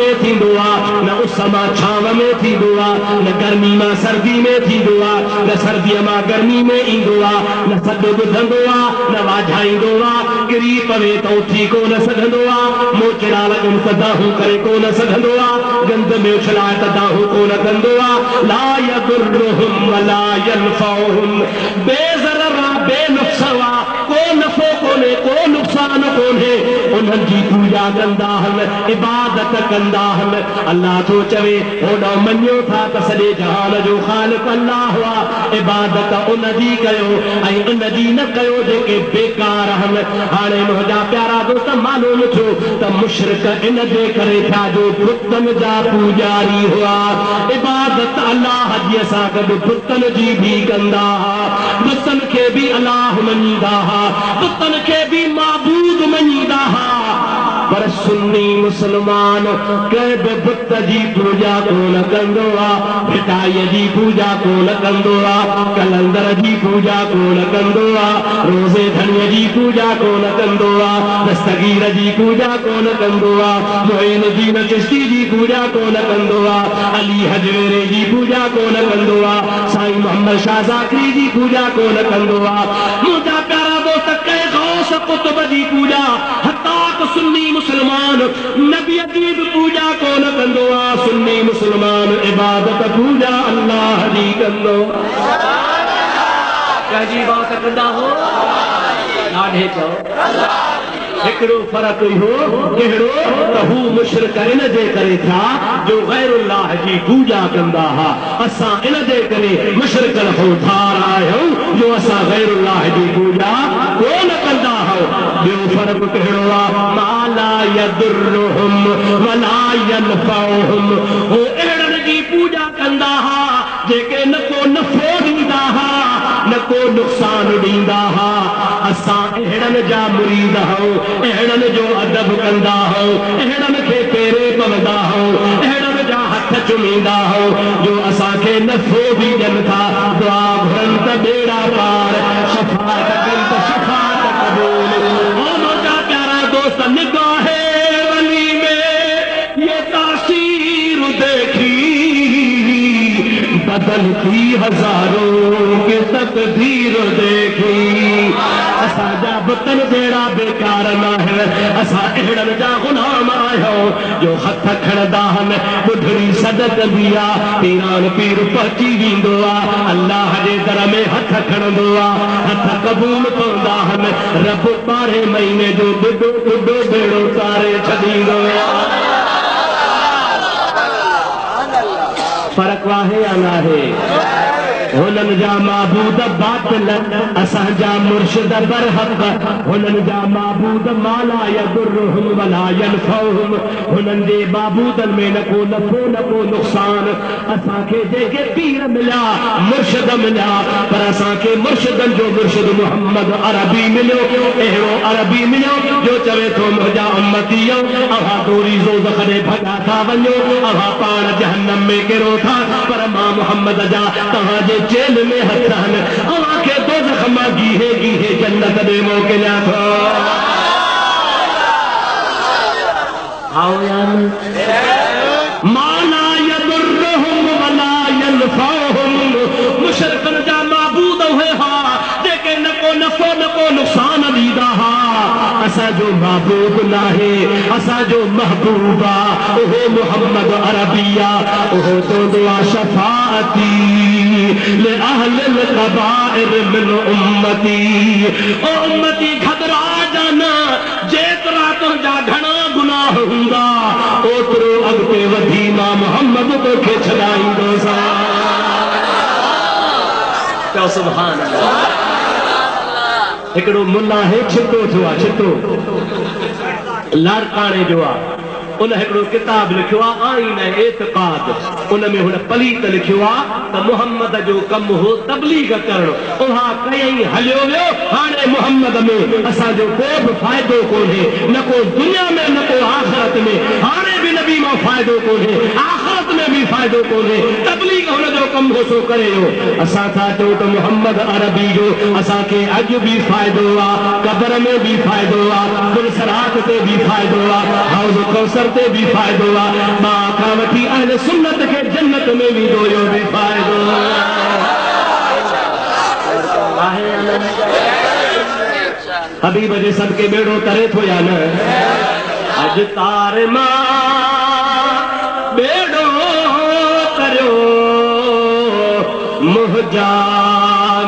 में थींदो आहे, न उस मां छांव में थींदो आहे, न गर्मी मां सर्दी में थींदो आहे, न सर्दीअ मां गर्मी में ईंदो आहे, न सॾु ॿुधंदो आहे, न वाझाईंदो आहे, किरी पवे त उथी कोन सघंदो आहे, मोचड़ा लॻनि त दाहूं करे कोन सघंदो आहे, गंद में उछलाए त दाहूं कोन कंदो आहे। ला यदुर्रुहुम वला यनफउहुम, बेज़रर आहे, बेनुक़्सान आहे, को नफ़ो कोन्हे, को नुक़सान कोन्हे। उन्हनि जी पूॼा कंदा आहिनि, इबादत कंदा आहिनि। अल्लाह थो चवे होॾो मञियो था त सॼे जहान जो ख़ालिक़ अल्लाह आहे, इबादत उन जी कयो ऐं उन जी न कयो जेके बेकार आहिनि। हाणे मुंहिंजा प्यारा दोस्त मालूम थियो त मुशरिक इन जे करे थिया जो बुतनि जा पूॼारी हुआ। इबादत अल्लाह जी सां गॾु बुतनि जी बि कंदा हुआ, बुतनि खे बि अल्लाह मञींदा हुआ, बुतनि खे बि माबूद मञींदा हुआ। पर सुन्नी मुसलमान कंहिं बि बुत जी पूॼा कोन कंदो आहे, भिटाईअ जी पूॼा कोन कंदो आहे, कलंदर जी पूॼा कोन कंदो आहे, रोज़े धणीअ जी पूॼा कोन कंदो आहे, दस्तगीर जी पूॼा कोन कंदो आहे, मुइनुद्दीन चिश्ती जी पूॼा कोन कंदो आहे, अली हजवेरे जी पूॼा कोन कंदो आहे, साईं मोहम्मद शाह ज़ाकरी जी पूॼा कोन कंदो आहे। मुंहिंजा प्यारा दोस्त कंहिं गौस कुतुब जी पूॼा हता सुन्नी मुसलमान नबीअ जी बि पूॼा कोन कंदो आहे। सुन्नी मुसलमान इबादत पूॼा अल्लाह जी कंदो। कंहिंजी बात कंदा हो ॾाढे चओ हिकिड़ो फ़र्क़ु इहो कहिड़ो त हू मुशरिक इन जे करे थिया जो गैरुल्लाह जी पूॼा कंदा हुआ। असां इन जे करे मुशरिकनि खां धार आहियूं जो असां गैरुल्लाह जी पूॼा कोन कंदा आहियूं। ॿियो फ़र्क़ु कहिड़ो आहे, मा ला यदुर्रुहुम वला यनफउहुम, हू अहिड़नि जी पूॼा कंदा हुआ जेके न को नफ़ो ॾींदा हुआ न को नुक़सान ॾींदा हुआ। असां अहिड़नि जा मुरीद आहियूं, अहिड़नि जो अदब कंदा आहियूं, अहिड़नि खे पेरे पवंदा आहियूं, अहिड़नि जा हथ चुमींदा आहियूं जो असांखे नफ़ो बि ॾियनि था। दुआ घुरनि त बेड़ा पार, शफ़ाअत कनि त शफ़ाअत क़बूल। ओ मुंहिंजा प्यारा दोस्त, निगाहे वली में ये तासीर देखी बदलती हज़ारों के तकदीर देखी। असांजा बुतन जहिड़ा बेकार न आहिनि, असां अहिड़नि जा गुलाम आहियूं जो हथ खणंदा आहिनि, ॿुढड़ी सॾ कंदी आहे, पीरान पीर पहुची वेंदो आहे, अल्लाह जे दर में हथ खणंदो आहे, हथ क़बूल पवंदा आहिनि। रब 12 महीने जो ॿुढो ॿुढो बेड़ो तारे छॾींदो आहे। फ़र्क़ु आहे या न आहे? हुननि जा माबूद बातिल, असांजा मुर्शिद बरहक़। हुननि जा माबूद माला यदुर्रुहुम वला यनफउहुम, हुननि जे माबूदनि में न को नफ़ो न को नुक़सान। असांखे जेके पीर मिलिया, मुर्शिद मिलिया, पर असांखे मुर्शिदनि जो मुर्शिद मोहम्मद अरबी मिलियो। अहिड़ो अरबी मिलियो जो चवे थो मुंहिंजा उम्मतीयो, अव्हां दोरी ज़ोज़ख़ ॾे भॼा था वञो, अव्हां पाण जहन्नम में किरो था, पर मां मोहम्मद जा तव्हांजे जेल में हथ आहिनि, अव्हांखे दोज़ख़ मां गीहे गीहे जन्नत ॾे मोकिलिया थो। आओ यार, माला यदुर्रुहुम वला यनफउहुम, मुशरिकनि जा माबूद उहे हुआ जेके न को नफ़ो न को नुक़सान ॾींदा हुआ। असांजो महबूब नाहे, असांजो महबूब आहे उहो मुहम्मद अरबी आहे। उहो चवंदो आहे शफ़ाअती लिअहलिल क़बाइर मिन उम्मती, ओ उम्मती घबरा जाना, जेतिरा तुंहिंजा घणा गुनाह हूंदा ओतिरो अॻिते वधी मां मुहम्मद तोखे छॾाईंदोसां। चओ सुभान अल्लाह। हिकिड़ो मुल्ला आहे, छितो थियो आहे, छितो लाड़काणे जो आहे। उन हिकिड़ो किताब लिखियो आहे आईन एतिक़ाद। उन में हुन पलीत लिखियो आहे त मुहम्मद जो कमु हो तबलीग करणु। उहा कयईं हलियो वियो। हाणे मुहम्मद में असांजो को बि फ़ाइदो कोन्हे, न को दुनिया में न को आख़िरत में। हाणे बि नबी मां फ़ाइदो कोन्हे, आख़िरत में भी फायदो कोने तबलीग हुन जो कम हो सो करे हो असा था तो मोहम्मद अरबी जो असा के अज भी फायदो आ कब्र में भी फायदो आ पुलसरात ते भी फायदो आ हौज कौसर ते भी फायदो आ मां का वठी अहले सुन्नत के जन्नत में भी दोयो भी फायदो हबीब जे सदके बेड़ो तरे थो या न अज तार मां बेड़ो करियो मुंहिंजा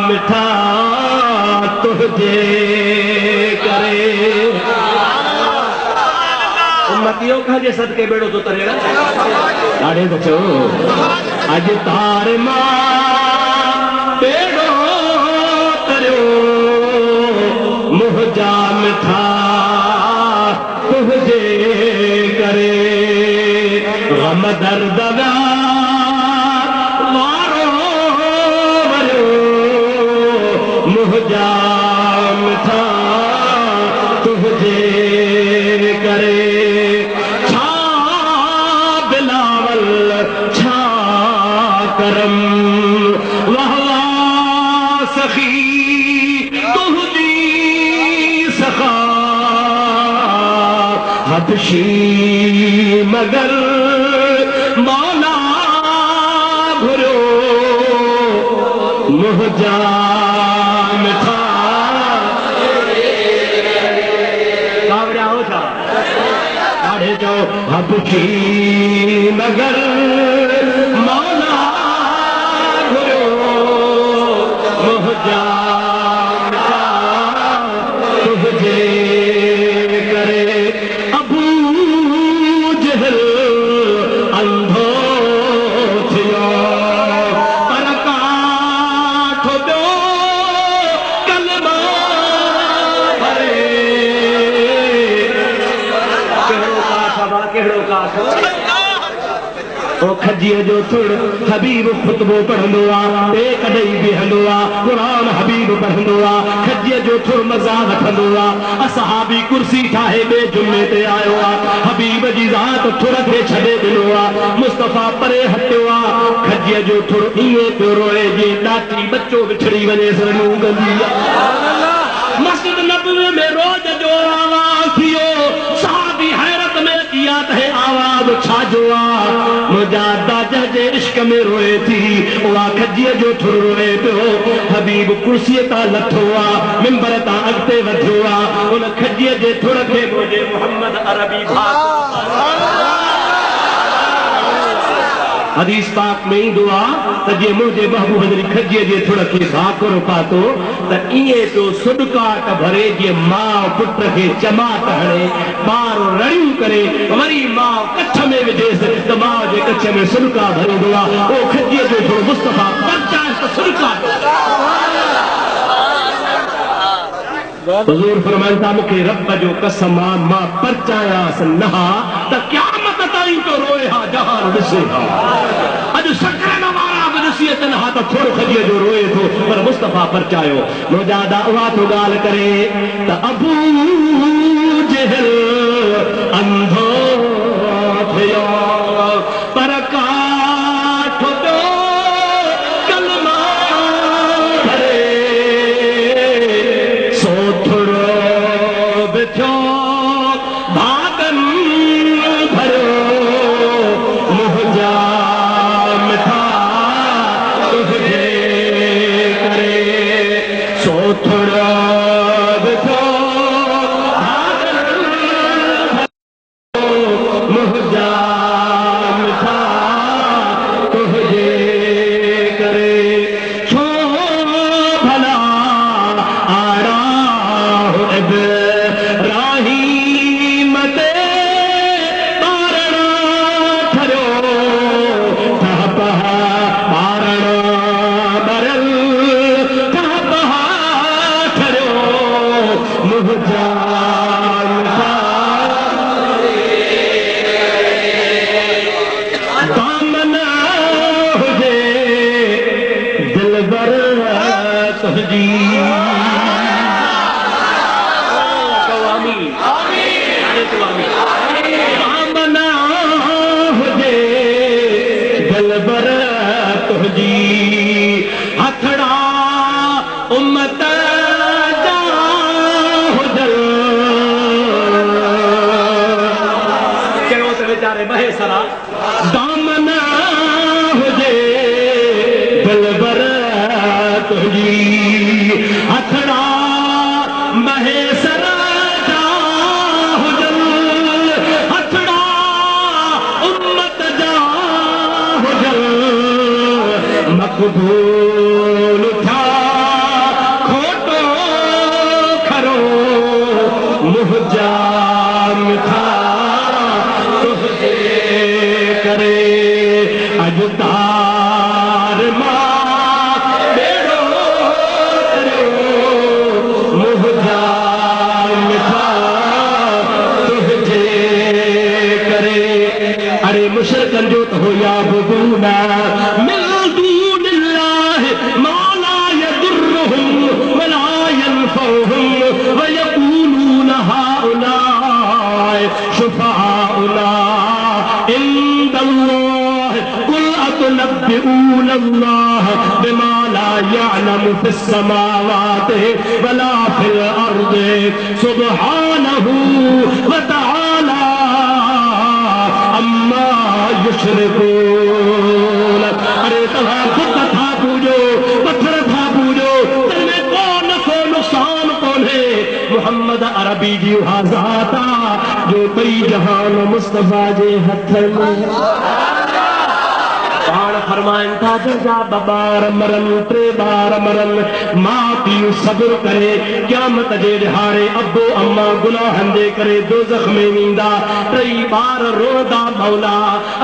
मिठा तुझे करे उम्मतियों का जे सदके बेड़ो तो तरे ना ॾाढे बचो अज तार मां बेड़ो करियो मुंहिंजा मिठा तुझे करे गम दर्द वारो वरियो मुंहिंजा मिठा तुझे करे छा बिलावल छा करम वाह वाह सखी तुझी सखा हबशी मगर मौला घुरो मुंहिंजा मिठा कावड़िया हो छा ॾाढे चओ हबशी मगर मौला घुरो मुंहिंजा मिठा तुझे करे अबू जहल अंधो थियो पर काठ ॿियो कलमा भरे कहिड़ो काठ आहे कहिड़ो काठ ओ खजीअ जो थुड़ हबीब खुतबो पढ़ंदो आ ॿे कॾहिं बीहंदो आ क़ुरान हबीब पढ़ंदो आ खजीअ जो थुड़ मज़ा वठंदो आ असहाबी कुर्सी ठाहे ॿे जुमे ते आयो आ हबीब जी ज़ात थुड़ खे छॾे ॾिनो आ मुस्तफ़ा परे हटियो आ खजीअ जो थुड़ ईअं पियो रोए जीअं ॾाटी बच्चो विछड़ी वञे सनू कंदी आ मस्जिद नबवी में रोज जो आवाज़ थियो सहाबी हैरत में किया तहे आवाज़ छाजो आ मुंहिंजा दादा जे इश्क में रोए थी उहा खजीअ जो थुड़ रोए पियो हबीब कुर्सीअ तां लथो आ मिंबर तां अॻिते वधियो आ उन खजीअ जे थुड़ खे मुंहिंजे मोहम्मद अरबी हदीस पाक में ईंदो आहे त जे मुंहिंजे महबूब जी खजीअ जे थुड़ खे भाकुर पातो त ईअं पियो सुॾकाट भरे जीअं माउ पुट खे चमाट हणे ॿार रड़ियूं करे वरी माउ कच्छ में विझेसि त माउ जे कच्छ में सुॾका भरींदो आहे उहो खजीअ जो थुड़ मुस्तफ़ा परचाए त सुॾका हुज़ूर फरमाइनि था मूंखे रब जो कसम आहे मां परचायांसि न हा त क़यामत ताईं तो रोए हा जहान ॾिसे हा अॼु शकरन वारा बि ॾिसी अचनि हा त थोरो खजीअ जो रोए थो पर मुस्तफ़ा परचायो मुंहिंजा दा उहा थो ॻाल्हि करे त अबू जहल अंधो थियो पर काठ ॿियो कलमा भरे सो थोरो बि थियो भागन भरियो मुंहिंजा मिठा तुझे करे सो थोरो बि थियो भागन दामन हुजे दिलबर तुझी हथड़ा महेसर जा हुजन हथड़ा उम्मत जा हुजन मक़बूल था खोटो खरो मुहजाम था तुझे करे अजदार मां बेड़ो करो मुहजाम था तुझे करे। अरे मुशरकन जो तो या बुदूना मिल दूनिल्लाह मौला यदुर्रुहुम वला यनफउहुम वयक़ूलून हाउलाए शुफाउना इंदल्लाह कुल अतुनब्बिऊनल्लाह बिमा ला यअलमु फिस समावाति वला फिल अर्दि सुब्हानहु व तआला अम्मा युशरिकून। अरे तव्हां बुत था पूजो पत्थर था पूजो तंहिंमें को नफ़ो नुक़सान कोन्हे। मुहम्मद अरबी जी उहा ज़ात आ जो कई जहान मुस्तफ़ा जे हथ में पाण फरमाइनि था जंहिंजा ॿ ॿार मरनि टे ॿार मरनि माउ पीउ सब्र करे क़यामत जे ॾिहाड़े अबो अम्मा गुनाहनि जे करे दोज़ख में वेंदा टई ॿार रोअंदा मौला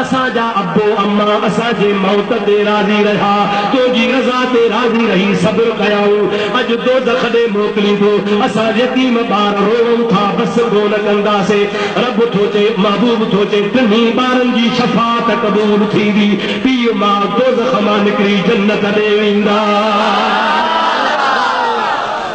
असांजा अबो अम्मा असांजे मौत ते राज़ी रहिया तुंहिंजी रज़ा ते राज़ी रही सब्र कयाऊं अॼु दोज़ख ॾे मोकिलींदो असां यतीम ॿार रोऊं था बसि कोन कंदासीं। रब थो चए महबूब थो चए टिनी ॿारनि जी शफ़ाअत क़बूल थींदी पीउ मां दोज़ख मां निकिरी जन्नत ॾे वेंदा।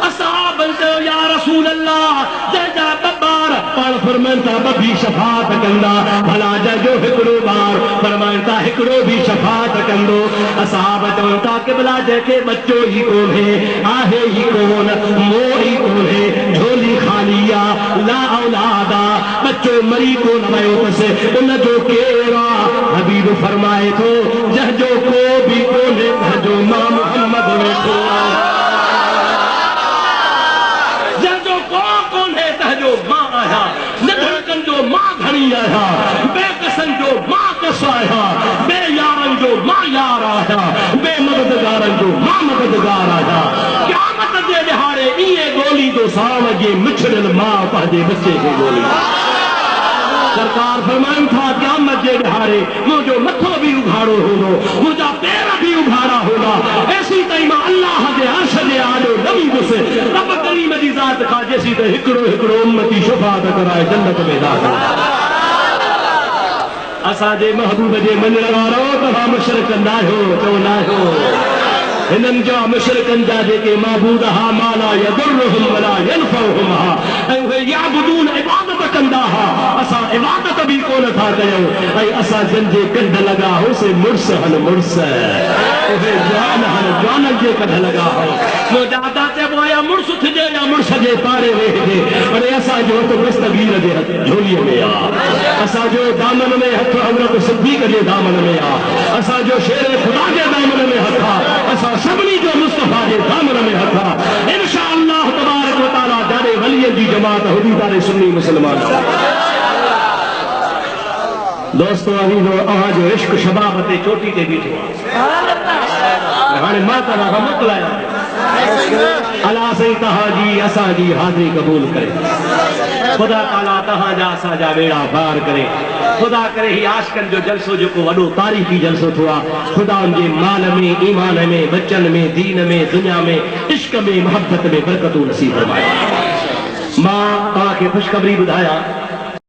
असहाबनि चयो या रसूल अल्लाह जंहिंजा ॿ ॿार पाण फरमाइनि था ॿ बि शफ़ाअत कंदा भला जंहिंजो हिकिड़ो ॿार फरमाइनि था हिकिड़ो बि शफ़ाअत कंदो। असहाब चवनि था क़िबला जंहिंखे बच्चो ई कोन्हे आहे ई कोन मोह ई कोन्हे झोली ख़ाली आहे ला औलाद आहे बच्चो मरी कोन वियो अथसि उनजो केरु आहे। हबीब फरमाए थो जंहिंजो को बि कोन्हे तंहिंजो मां मुहम्मद वेठो आहे जंहिंजो को कोन्हे तंहिंजो मां आहियां नंढड़कनि जो मां घणी आहियां बेकसनि जो मां कस आहियां बे यारनि जो मां यार आहियां बे मददगारनि जो मां मददगार आहियां। क़यामत जे ॾिहाड़े ईअं ॻोल्हींदो साण जे मिछड़ियल मां पंहिंजे बचे खे ॻोल्ही। सरकार फरमाइनि था क़यामत जे ॾिहाड़े मुंहिंजो मथो बि उघाड़ो हूंदो मुंहिंजा पेर बि उघाड़ा हूंदा एसी ताईं मां अल्लाह जे अर्श जे आॾो न ईंदुसि रब करीम जी ज़ात खां जेसी त हिकिड़ो हिकिड़ो उम्मती शफ़ाअत कराए जन्नत में दाख़िल। असांजे महबूब जे मञण वारो तव्हां मुशरिक न आहियो चओ न आहियो हिननि जा मुशरिकनि जा जेके माबूद हा माला यदुर्रुहुम वला यनफउहुम हा ऐं उहे याबुदून इबादत कंदा हा असां इबादत बि कोन था कयूं ऐं असां जंहिंजे कंध लॻा होसीं मुड़ुस हल मुड़ुस उहे जवान हल जवाननि जे कंध लॻा हो मुंहिंजा दादा चइबो आहे या मुड़ुस थिजे या मुड़ुस जे पारे वेहिजे पर असांजो हथु दस्तगीर जे झोलीअ में आहे असांजो दामन में हथु हज़रत सिद्दीक़ जे दामन में आहे असांजो शेर ख़ुदा जे दामन में हथु आहे असां सभिनी जो मुस्तफ़ा जे दामन में हथु आहे इंशाअल्लाह तबारक व तआला जाॾे वलीअ जी जमात हुदी तारे सुन्नी मुस्लमान। दोस्तो अजीज़ो अवां जो इश्क शबाब ते चोटी ते बीठो आहे हाणे मां तव्हां खां मोकिलायां अला साईं तव्हांजी असांजी हाज़िरी क़बूल करे ख़ुदा ताला तव्हांजा असांजा बेड़ा पार करे ख़ुदा करे ही आशिक़नि जो जलसो जेको वॾो तारीख़ी जलसो थियो आहे ख़ुदा उनजे माल में ईमान में बचन में दीन में दुनिया में इश्क में मोहब्बत में बरकतूं नसीब फरमाए। मां तव्हांखे ख़ुशख़बरी ॿुधायां